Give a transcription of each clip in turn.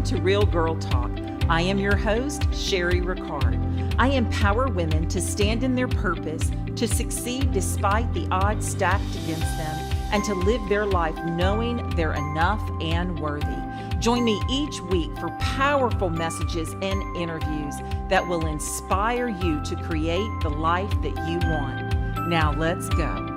Welcome to Real Girl Talk. I am your host, Sherry Ricard. I empower women to stand in their purpose, to succeed despite the odds stacked against them, and to live their life knowing they're enough and worthy. Join me each week for powerful messages and interviews that will inspire you to create the life that you want. Now let's go.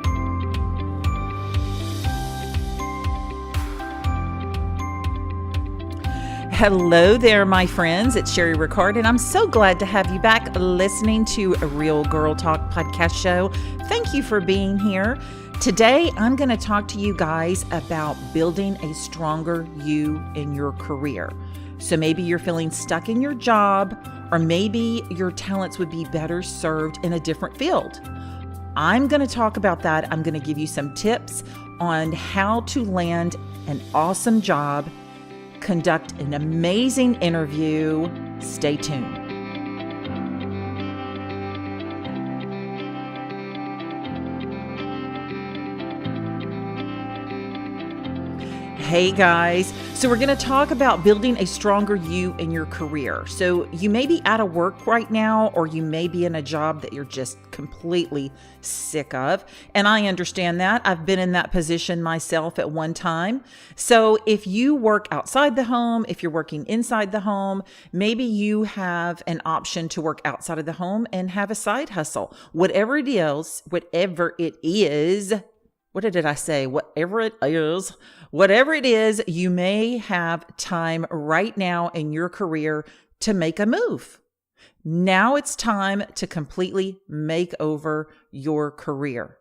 Hello there, my friends. It's Sherry Ricard, and I'm so glad to have you back listening to a Real Girl Talk podcast show. Thank you for being here. Today, I'm going to talk to you guys about building a stronger you in your career. So maybe you're feeling stuck in your job, or maybe your talents would be better served in a different field. I'm going to talk about that. I'm going to give you some tips on how to land an awesome job, conduct an amazing interview. Stay tuned. Hey guys, so we're going to talk about building a stronger you in your career. So you may be out of work right now, or you may be in a job that you're just completely sick of. And I understand that. I've been in that position myself at one time. So if you work outside the home, if you're working inside the home, maybe you have an option to work outside of the home and have a side hustle. Whatever it is, what did I say? Whatever it is, you may have time right now in your career to make a move. Now it's time to completely make over your career.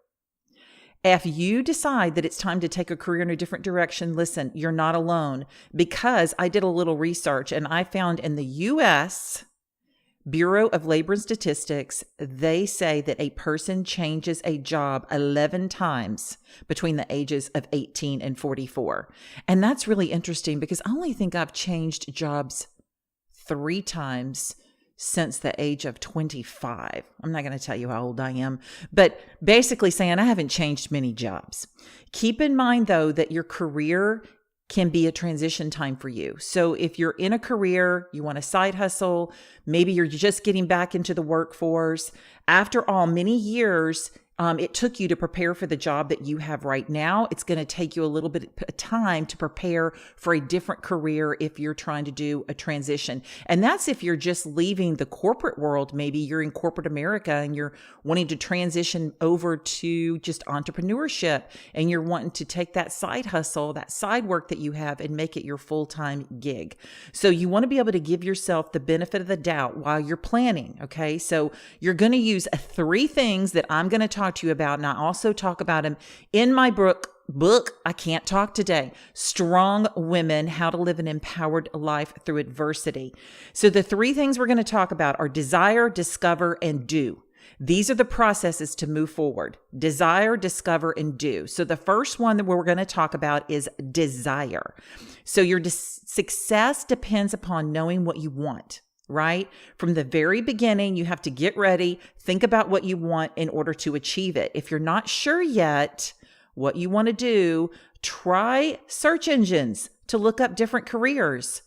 If you decide that it's time to take a career in a different direction, listen, you're not alone, because I did a little research and I found in the U.S. Bureau of Labor and Statistics, they say that a person changes a job 11 times between the ages of 18 and 44. And that's really interesting because I only think I've changed jobs 3 times since the age of 25. I'm not going to tell you how old I am, but basically saying I haven't changed many jobs. Keep in mind, though, that your career can be a transition time for you. So if you're in a career, you want a side hustle, maybe you're just getting back into the workforce. After all, many years, it took you to prepare for the job that you have right now. It's going to take you a little bit of time to prepare for a different career if you're trying to do a transition. And that's if you're just leaving the corporate world. Maybe you're in corporate America and you're wanting to transition over to just entrepreneurship, and you're wanting to take that side hustle, that side work that you have, and make it your full-time gig. So you want to be able to give yourself the benefit of the doubt while you're planning. Okay. So you're going to use 3 things that I'm going to talk to you about, and I also talk about them in my book, I Can't Talk Today, Strong Women, How to Live an Empowered Life Through Adversity. So the 3 things we're going to talk about are desire, discover, and do. These are the processes to move forward. Desire, discover, and do. So the first one that we're going to talk about is desire. So your success depends upon knowing what you want. Right? From the very beginning, you have to get ready, think about what you want in order to achieve it. If you're not sure yet what you want to do, try search engines to look up different careers.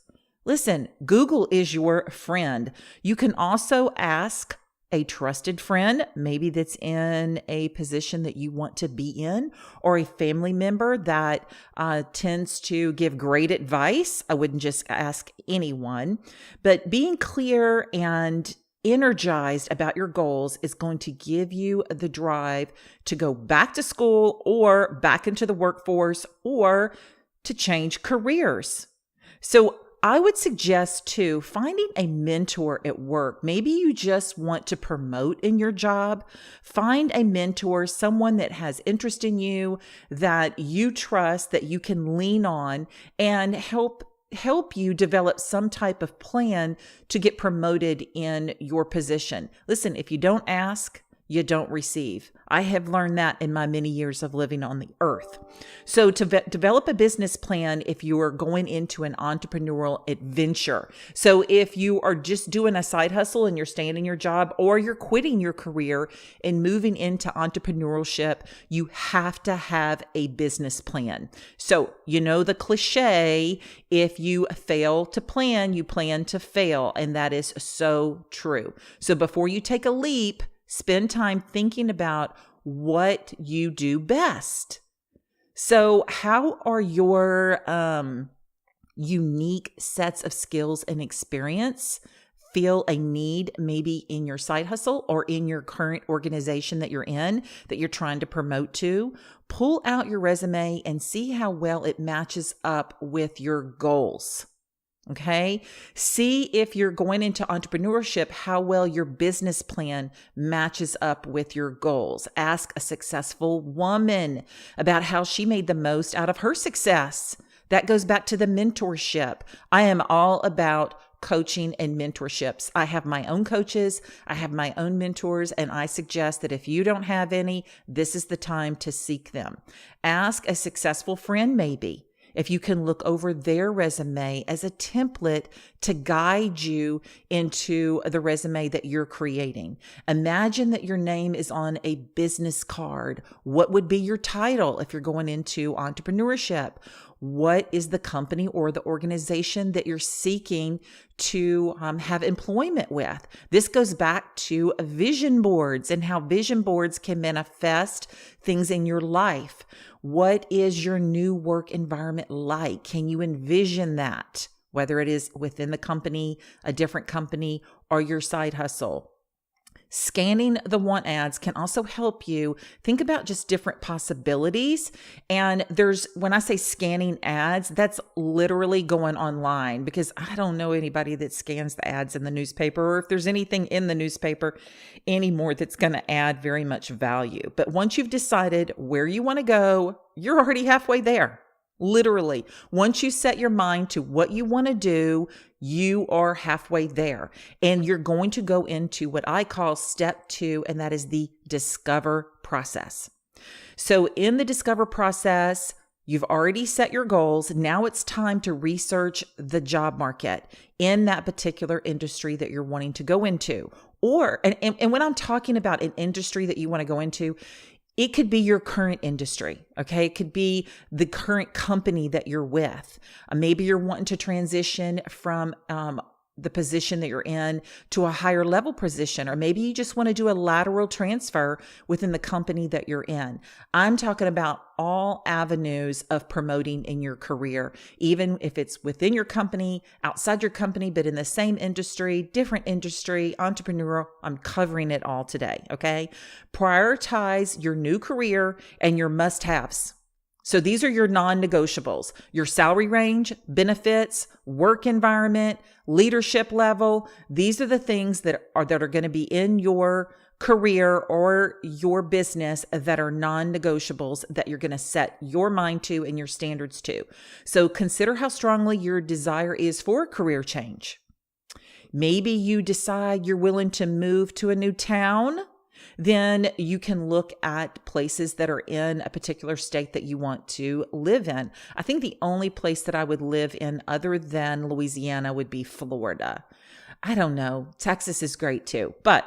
Listen, Google is your friend. You can also ask a trusted friend, maybe that's in a position that you want to be in, or a family member that tends to give great advice. I wouldn't just ask anyone, but being clear and energized about your goals is going to give you the drive to go back to school or back into the workforce or to change careers. So I would suggest too, finding a mentor at work. Maybe you just want to promote in your job. Find a mentor, someone that has interest in you, that you trust, that you can lean on, and help you develop some type of plan to get promoted in your position. Listen, if you don't ask, you don't receive. I have learned that in my many years of living on the earth. So to develop a business plan if you are going into an entrepreneurial adventure. So if you are just doing a side hustle and you're staying in your job, or you're quitting your career and moving into entrepreneurship, you have to have a business plan. So you know the cliche, if you fail to plan, you plan to fail. And that is so true. So before you take a leap, spend time thinking about what you do best. So how are your unique sets of skills and experience feel a need maybe in your side hustle or in your current organization that you're in, that you're trying to promote to? Pull out your resume and see how well it matches up with your goals. Okay. See if you're going into entrepreneurship, how well your business plan matches up with your goals. Ask a successful woman about how she made the most out of her success. That goes back to the mentorship. I am all about coaching and mentorships. I have my own coaches. I have my own mentors, and I suggest that if you don't have any, this is the time to seek them. Ask a successful friend maybe, if you can look over their resume as a template to guide you into the resume that you're creating. Imagine that your name is on a business card. What would be your title if you're going into entrepreneurship? What is the company or the organization that you're seeking to have employment with? This goes back to vision boards and how vision boards can manifest things in your life. What is your new work environment like? Can you envision that? Whether it is within the company, a different company, or your side hustle. Scanning the want ads can also help you think about just different possibilities. And when I say scanning ads, that's literally going online, because I don't know anybody that scans the ads in the newspaper, or if there's anything in the newspaper anymore that's going to add very much value. But once you've decided where you want to go, you're already halfway there. Literally, once you set your mind to what you want to do, you are halfway there. And you're going to go into what I call step 2, and that is the discover process. So in the discover process, you've already set your goals. Now it's time to research the job market in that particular industry that you're wanting to go into. And when I'm talking about an industry that you want to go into, it could be your current industry, okay? It could be the current company that you're with. Maybe you're wanting to transition from the position that you're in to a higher level position, or maybe you just want to do a lateral transfer within the company that you're in. I'm talking about all avenues of promoting in your career, even if it's within your company, outside your company, but in the same industry, different industry, entrepreneurial. I'm covering it all today, okay? Prioritize your new career and your must-haves. So these are your non-negotiables: your salary range, benefits, work environment, leadership level. These are the things that are going to be in your career or your business that are non-negotiables that you're going to set your mind to and your standards to. So consider how strongly your desire is for a career change. Maybe you decide you're willing to move to a new town. Then you can look at places that are in a particular state that you want to live in. I think the only place that I would live in other than Louisiana would be Florida. I don't know. Texas is great too. But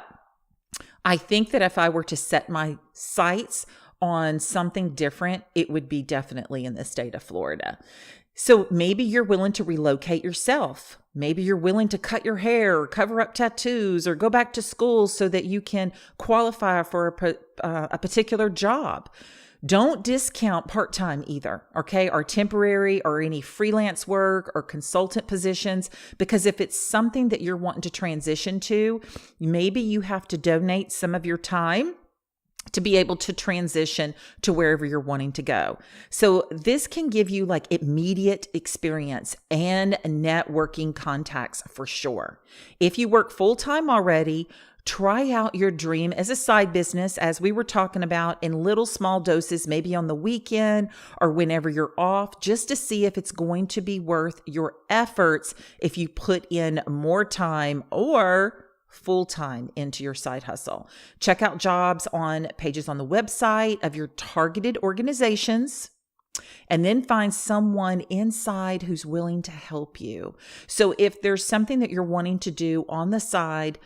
I think that if I were to set my sights on something different, it would be definitely in the state of Florida. So maybe you're willing to relocate yourself. Maybe you're willing to cut your hair or cover up tattoos or go back to school so that you can qualify for a particular job. Don't discount part-time either, okay, or temporary or any freelance work or consultant positions, because if it's something that you're wanting to transition to, maybe you have to donate some of your time to be able to transition to wherever you're wanting to go. So this can give you like immediate experience and networking contacts for sure. If you work full-time already, try out your dream as a side business, as we were talking about, in little small doses, maybe on the weekend or whenever you're off, just to see if it's going to be worth your efforts if you put in more time or full-time into your side hustle. Check out jobs on pages on the website of your targeted organizations, and then find someone inside who's willing to help you. So if there's something that you're wanting to do on the side,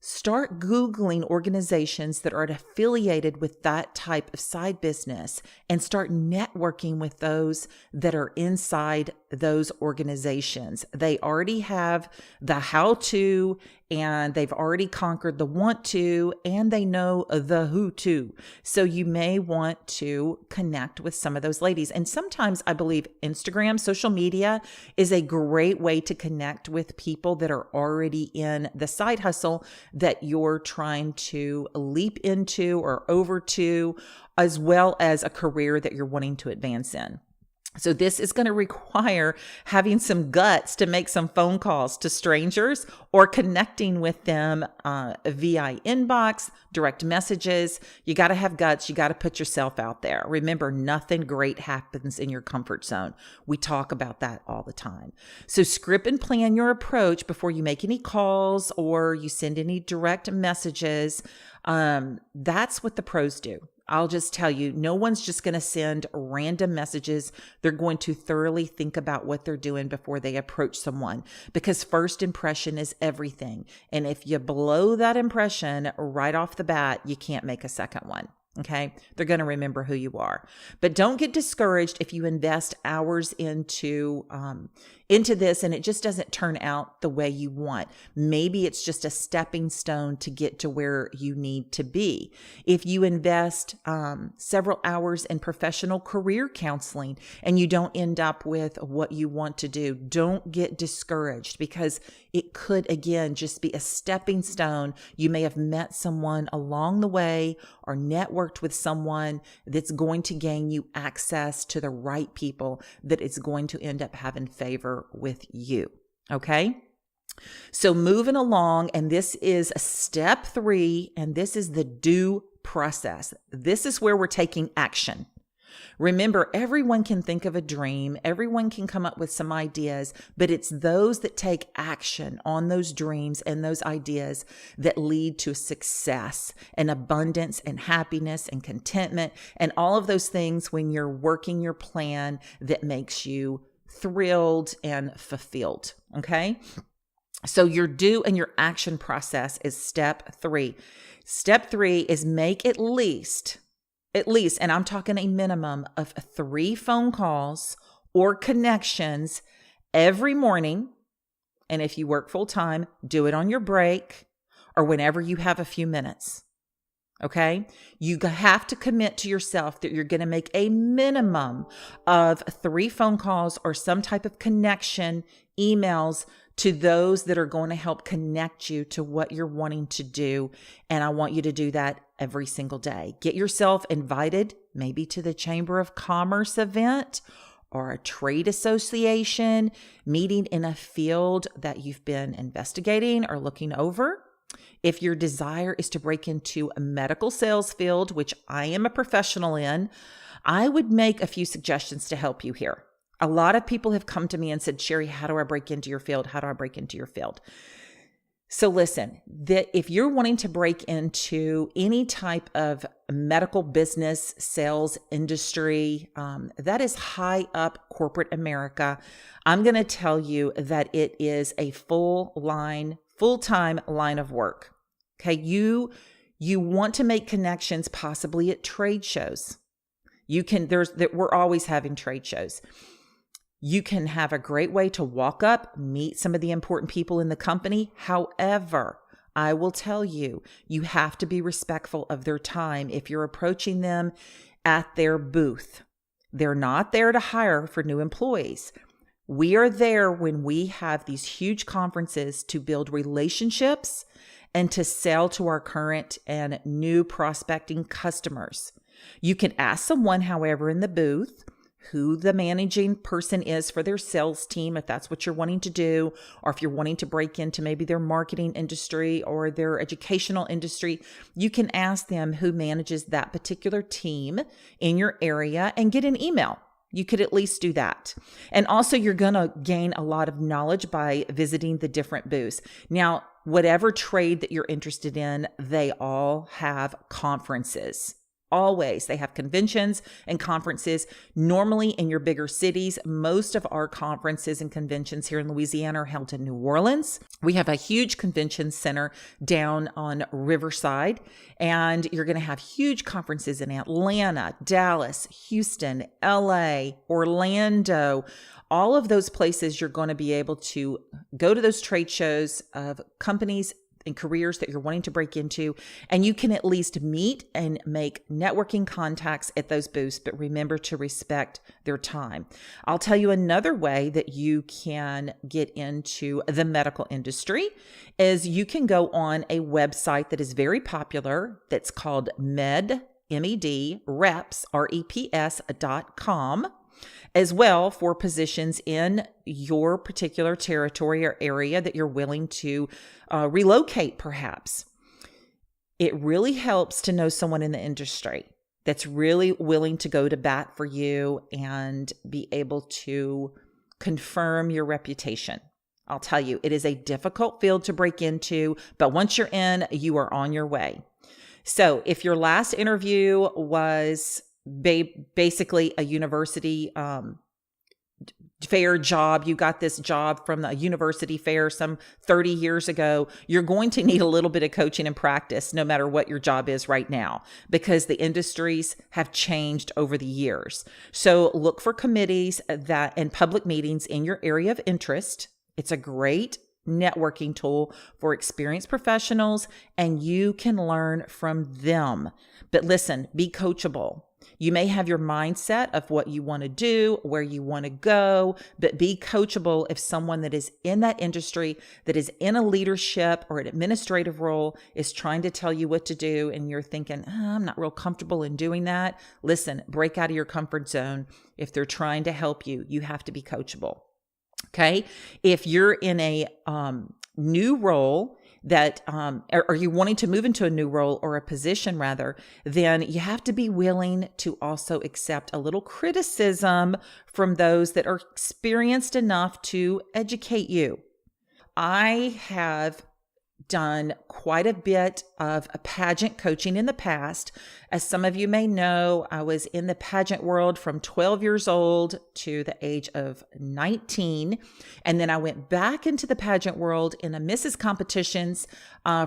start Googling organizations that are affiliated with that type of side business and start networking with those that are inside those organizations. They already have the how to, and they've already conquered the want to, and they know the who to. So you may want to connect with some of those ladies. And sometimes I believe Instagram, social media is a great way to connect with people that are already in the side hustle that you're trying to leap into or over to, as well as a career that you're wanting to advance in. So this is going to require having some guts to make some phone calls to strangers or connecting with them via inbox, direct messages. You got to have guts. You got to put yourself out there. Remember, nothing great happens in your comfort zone. We talk about that all the time. So script and plan your approach before you make any calls or you send any direct messages. That's what the pros do. I'll just tell you, no one's just going to send random messages. They're going to thoroughly think about what they're doing before they approach someone, because first impression is everything. And if you blow that impression right off the bat, you can't make a second one. Okay. They're going to remember who you are, but don't get discouraged if you invest hours into this and it just doesn't turn out the way you want. Maybe it's just a stepping stone to get to where you need to be. If you invest several hours in professional career counseling and you don't end up with what you want to do, don't get discouraged, because it could, again, just be a stepping stone. You may have met someone along the way or networked with someone that's going to gain you access to the right people that is going to end up having favor with you. Okay. So moving along, and this is step 3, and this is the do process. This is where we're taking action. Remember, everyone can think of a dream. Everyone can come up with some ideas, but it's those that take action on those dreams and those ideas that lead to success and abundance and happiness and contentment and all of those things when you're working your plan that makes you thrilled and fulfilled. Okay. So your do and your action process is step 3. Step 3 is make at least, and I'm talking a minimum of 3 phone calls or connections every morning. And if you work full time, do it on your break or whenever you have a few minutes. Okay. You have to commit to yourself that you're going to make a minimum of 3 phone calls or some type of connection, emails to those that are going to help connect you to what you're wanting to do. And I want you to do that every single day. Get yourself invited, maybe to the Chamber of Commerce event or a trade association meeting in a field that you've been investigating or looking over. If your desire is to break into a medical sales field, which I am a professional in, I would make a few suggestions to help you here. A lot of people have come to me and said, Sherry, how do I break into your field? How do I break into your field? So listen, that if you're wanting to break into any type of medical business, sales industry, that is high up corporate America, I'm going to tell you that it is a full-time line of work. Okay. You want to make connections possibly at trade shows. We're always having trade shows. You can have a great way to walk up, meet some of the important people in the company. However, I will tell you, you have to be respectful of their time if you're approaching them at their booth. They're not there to hire for new employees. We are there when we have these huge conferences to build relationships and to sell to our current and new prospecting customers. You can ask someone, however, in the booth who the managing person is for their sales team, if that's what you're wanting to do, or if you're wanting to break into maybe their marketing industry or their educational industry, you can ask them who manages that particular team in your area and get an email. You could at least do that. And also you're going to gain a lot of knowledge by visiting the different booths. Now, whatever trade that you're interested in, they all have conferences. Always. They have conventions and conferences. Normally in your bigger cities, most of our conferences and conventions here in Louisiana are held in New Orleans. We have a huge convention center down on Riverside, and you're going to have huge conferences in Atlanta, Dallas, Houston, LA, Orlando. All of those places you're going to be able to go to those trade shows of companies and careers that you're wanting to break into, and you can at least meet and make networking contacts at those booths, but remember to respect their time. I'll tell you another way that you can get into the medical industry is you can go on a website that is very popular that's called reps.com. As well for positions in your particular territory or area that you're willing to relocate perhaps. It really helps to know someone in the industry that's really willing to go to bat for you and be able to confirm your reputation. I'll tell you, it is a difficult field to break into, but once you're in, you are on your way. So if your last interview was basically a university fair job, you got this job from the university fair some 30 years ago, you're going to need a little bit of coaching and practice no matter what your job is right now, because the industries have changed over the years. So look for committees and public meetings in your area of interest. It's a great networking tool for experienced professionals, and you can learn from them. But listen, be coachable. You may have your mindset of what you want to do, where you want to go, but be coachable if someone that is in that industry, that is in a leadership or an administrative role, is trying to tell you what to do and you're thinking, I'm not real comfortable in doing that. Listen, break out of your comfort zone. If they're trying to help you, you have to be coachable. Okay? If you're in a new role, that are you wanting to move into a new role or a position rather, then you have to be willing to also accept a little criticism from those that are experienced enough to educate you. I have done quite a bit of pageant coaching in the past. As some of you may know, I was in the pageant world from 12 years old to the age of 19. And then I went back into the pageant world in a Mrs. competitions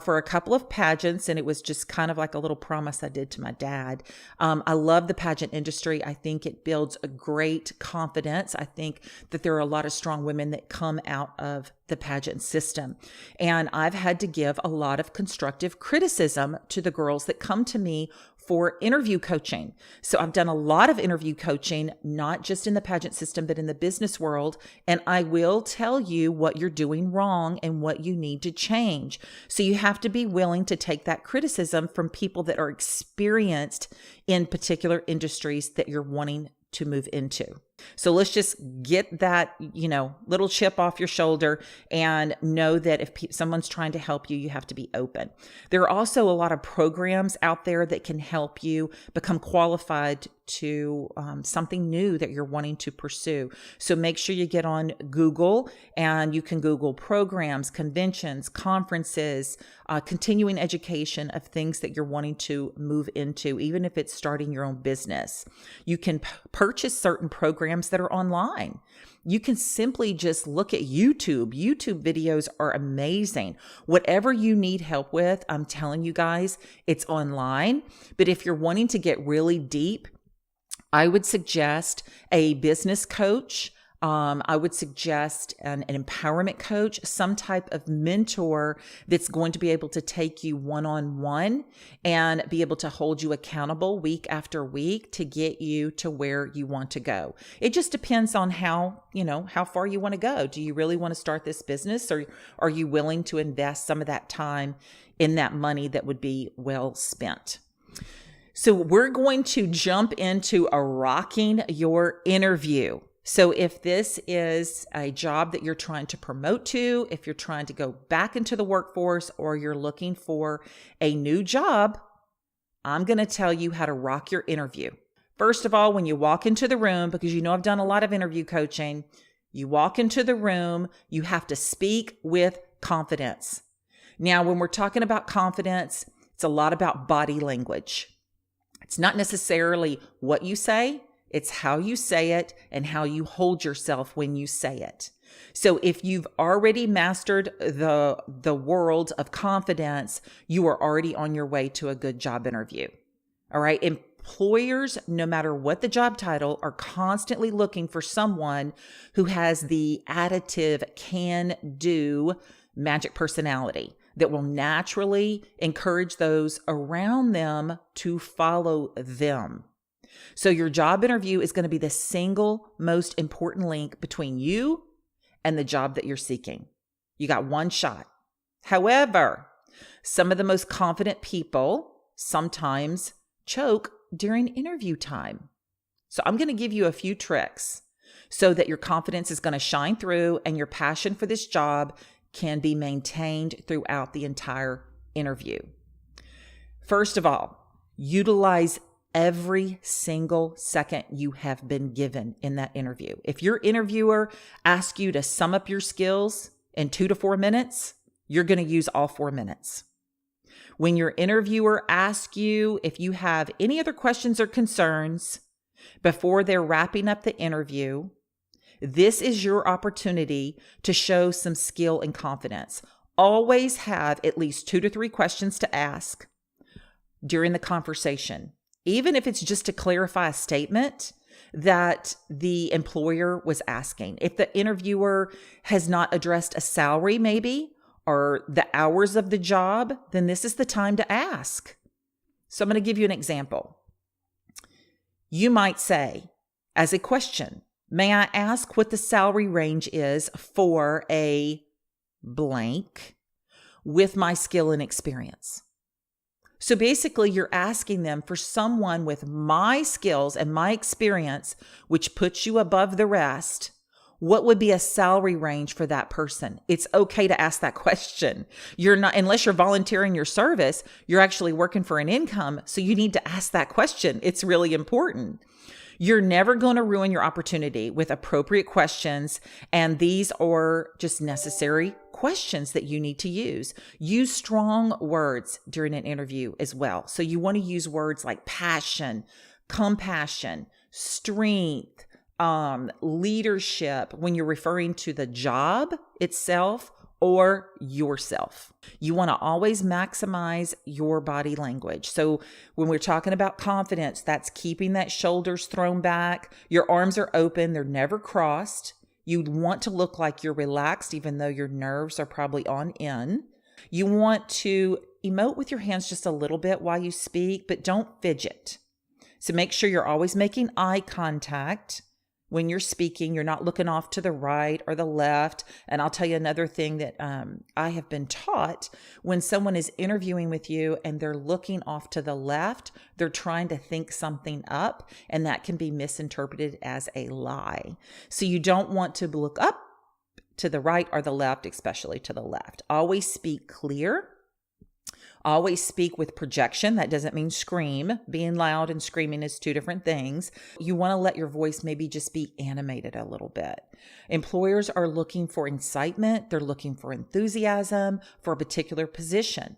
for a couple of pageants. And it was just kind of like a little promise I did to my dad. I love the pageant industry. I think it builds a great confidence. I think that there are a lot of strong women that come out of the pageant system. And I've had to give a lot of constructive criticism to the girls that come to me for interview coaching. So I've done a lot of interview coaching, not just in the pageant system, but in the business world. And I will tell you what you're doing wrong and what you need to change. So you have to be willing to take that criticism from people that are experienced in particular industries that you're wanting to move into. So let's just get that, little chip off your shoulder and know that if someone's trying to help you, you have to be open. There are also a lot of programs out there that can help you become qualified to something new that you're wanting to pursue. So make sure you get on Google, and you can Google programs, conventions, conferences, continuing education of things that you're wanting to move into, even if it's starting your own business. You can purchase certain programs that are online. You can simply just look at YouTube. YouTube videos are amazing. Whatever you need help with, I'm telling you guys, it's online. But if you're wanting to get really deep, I would suggest a business coach. I would suggest an empowerment coach, some type of mentor that's going to be able to take you one-on-one and be able to hold you accountable week after week to get you to where you want to go. It just depends on how far you want to go. Do you really want to start this business, or are you willing to invest some of that time in that money that would be well spent? So we're going to jump into a rocking your interview. So if this is a job that you're trying to promote to, if you're trying to go back into the workforce, or you're looking for a new job, I'm going to tell you how to rock your interview. First of all, when you walk into the room, because I've done a lot of interview coaching, you walk into the room, you have to speak with confidence. Now, when we're talking about confidence, it's a lot about body language. It's not necessarily what you say, it's how you say it and how you hold yourself when you say it. So if you've already mastered the world of confidence, you are already on your way to a good job interview. All right. Employers, no matter what the job title, are constantly looking for someone who has the additive can-do magic personality that will naturally encourage those around them to follow them. So your job interview is going to be the single most important link between you and the job that you're seeking. You got one shot. However, some of the most confident people sometimes choke during interview time. So I'm going to give you a few tricks so that your confidence is going to shine through and your passion for this job can be maintained throughout the entire interview. First of all, utilize every single second you have been given in that interview. If your interviewer asks you to sum up your skills in 2 to 4 minutes, you're going to use all 4 minutes. When your interviewer asks you if you have any other questions or concerns before they're wrapping up the interview, this is your opportunity to show some skill and confidence. Always have at least 2 to 3 questions to ask during the conversation, even if it's just to clarify a statement that the employer was asking. If the interviewer has not addressed a salary maybe, or the hours of the job, then this is the time to ask. So I'm going to give you an example. You might say, as a question, may I ask what the salary range is for a blank with my skill and experience? So basically, you're asking them for someone with my skills and my experience, which puts you above the rest. What would be a salary range for that person? It's okay to ask that question. You're not, unless you're volunteering your service, you're actually working for an income. So you need to ask that question. It's really important. You're never going to ruin your opportunity with appropriate questions. And these are just necessary questions that you need to use. Use strong words during an interview as well. So you want to use words like passion, compassion, strength, leadership when you're referring to the job itself or yourself. You want to always maximize your body language. So when we're talking about confidence, that's keeping that shoulders thrown back. Your arms are open. They're never crossed. You want to look like you're relaxed, even though your nerves are probably on in. You want to emote with your hands just a little bit while you speak, but don't fidget. So make sure you're always making eye contact. When you're speaking, you're not looking off to the right or the left. And I'll tell you another thing that I have been taught. When someone is interviewing with you and they're looking off to the left, they're trying to think something up, and that can be misinterpreted as a lie. So you don't want to look up to the right or the left, especially to the left. Always speak clear. Always speak with projection. That doesn't mean scream. Being loud and screaming is 2 different things. You want to let your voice maybe just be animated a little bit. Employers are looking for incitement. They're looking for enthusiasm for a particular position.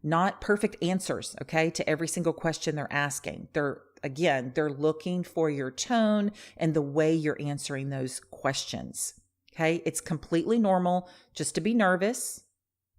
Not perfect answers, okay, to every single question they're asking. They're looking for your tone and the way you're answering those questions. Okay, it's completely normal just to be nervous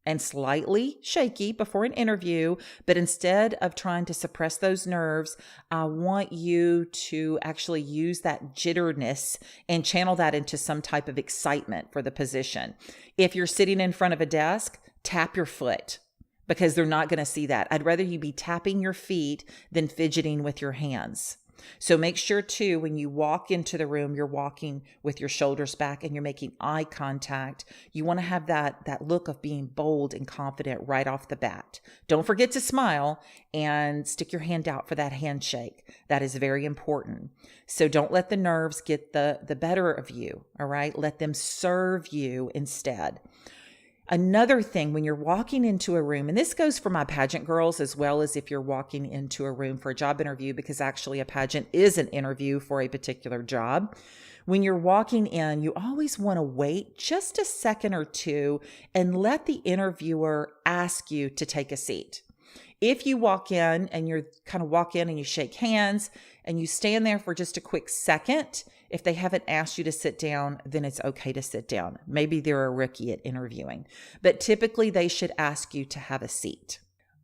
and slightly shaky before an interview, but instead of trying to suppress those nerves, I want you to actually use that jitterness and channel that into some type of excitement for the position. If you're sitting in front of a desk, tap your foot because they're not going to see that. I'd rather you be tapping your feet than fidgeting with your hands. So make sure too, when you walk into the room, you're walking with your shoulders back and you're making eye contact. You want to have that look of being bold and confident right off the bat. Don't forget to smile and stick your hand out for that handshake. That is very important. So don't let the nerves get the better of you. All right. Let them serve you instead. Another thing, when you're walking into a room, and this goes for my pageant girls as well as if you're walking into a room for a job interview, because actually a pageant is an interview for a particular job. When you're walking in, you always want to wait just a second or two and let the interviewer ask you to take a seat. If you walk in and you shake hands and you stand there for just a quick second, if they haven't asked you to sit down, then it's okay to sit down. Maybe they're a rookie at interviewing, but typically they should ask you to have a seat.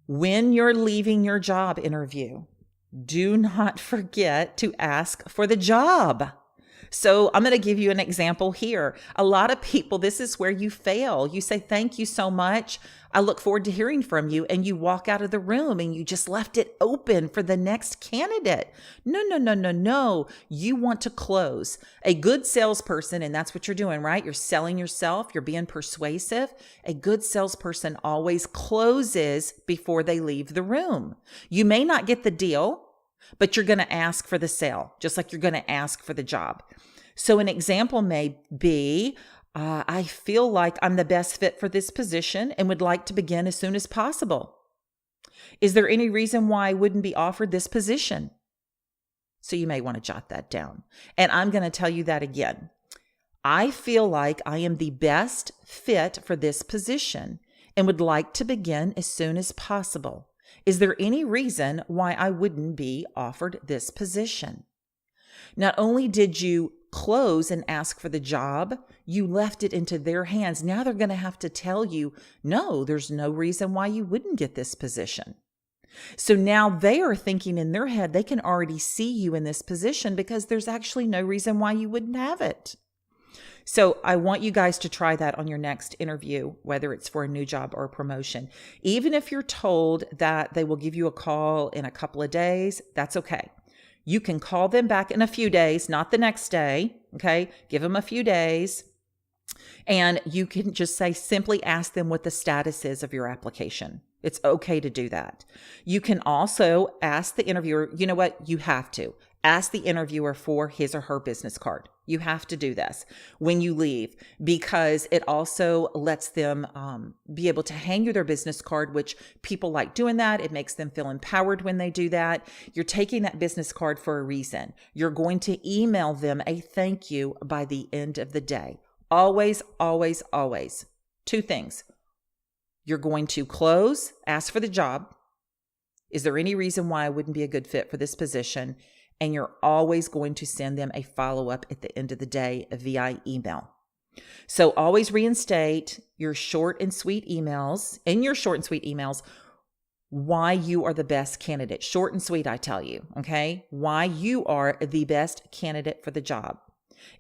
When you're leaving your job interview, do not forget to ask for the job. So I'm going to give you an example here. A lot of people, this is where you fail. You say, thank you so much. I look forward to hearing from you. And you walk out of the room and you just left it open for the next candidate. No. You want to close. A good salesperson, and that's what you're doing, right? You're selling yourself. You're being persuasive. A good salesperson always closes before they leave the room. You may not get the deal, but you're going to ask for the sale, just like you're going to ask for the job. So an example may be, I feel like I'm the best fit for this position and would like to begin as soon as possible. Is there any reason why I wouldn't be offered this position? So you may want to jot that down. And I'm going to tell you that again. I feel like I am the best fit for this position and would like to begin as soon as possible. Is there any reason why I wouldn't be offered this position? Not only did you close and ask for the job, you left it into their hands. Now they're going to have to tell you, no, there's no reason why you wouldn't get this position. So now they are thinking in their head, they can already see you in this position because there's actually no reason why you wouldn't have it. So I want you guys to try that on your next interview, whether it's for a new job or a promotion. Even if you're told that they will give you a call in a couple of days, that's okay. You can call them back in a few days, not the next day. Okay. Give them a few days. And you can just simply ask them what the status is of your application. It's okay to do that. You can also ask the interviewer, you know what? You have to ask the interviewer for his or her business card. You have to do this when you leave because it also lets them be able to hang you their business card, which people like doing that. It makes them feel empowered when they do that. You're taking that business card for a reason. You're going to email them a thank you by the end of the day. Always, always, always. Two things. You're going to close, ask for the job. Is there any reason why I wouldn't be a good fit for this position? And you're always going to send them a follow-up at the end of the day via email. So always reinstate your short and sweet emails, why you are the best candidate. Short and sweet, I tell you, okay? Why you are the best candidate for the job.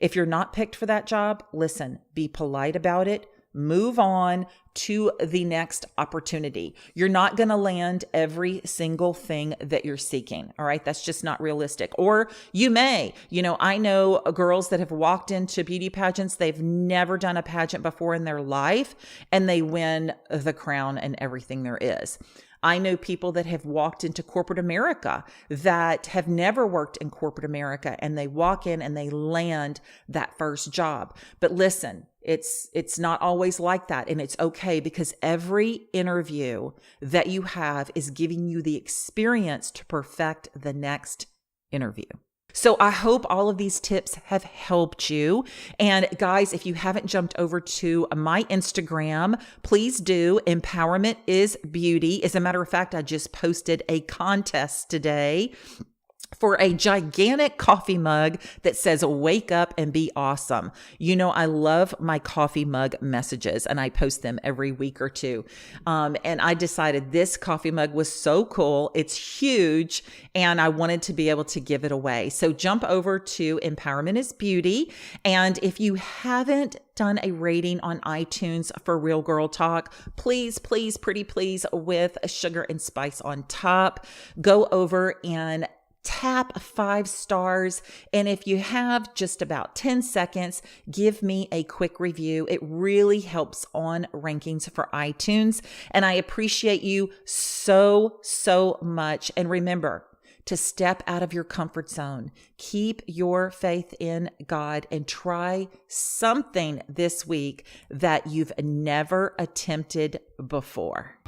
If you're not picked for that job, listen, be polite about it. Move on to the next opportunity. You're not going to land every single thing that you're seeking. All right. That's just not realistic. Or you may, I know girls that have walked into beauty pageants. They've never done a pageant before in their life and they win the crown and everything there is. I know people that have walked into corporate America that have never worked in corporate America and they walk in and they land that first job. But listen, it's not always like that. And it's okay because every interview that you have is giving you the experience to perfect the next interview. So I hope all of these tips have helped you. And guys, if you haven't jumped over to my Instagram, please do. Empowerment is Beauty. As a matter of fact, I just posted a contest today for a gigantic coffee mug that says, wake up and be awesome. I love my coffee mug messages and I post them every week or two. And I decided this coffee mug was so cool. It's huge and I wanted to be able to give it away. So jump over to Empowerment is Beauty. And if you haven't done a rating on iTunes for Real Girl Talk, please, pretty please, with a sugar and spice on top, go over and tap 5 stars. And if you have just about 10 seconds, give me a quick review. It really helps on rankings for iTunes. And I appreciate you so much. And remember, to step out of your comfort zone. Keep your faith in God and try something this week that you've never attempted before.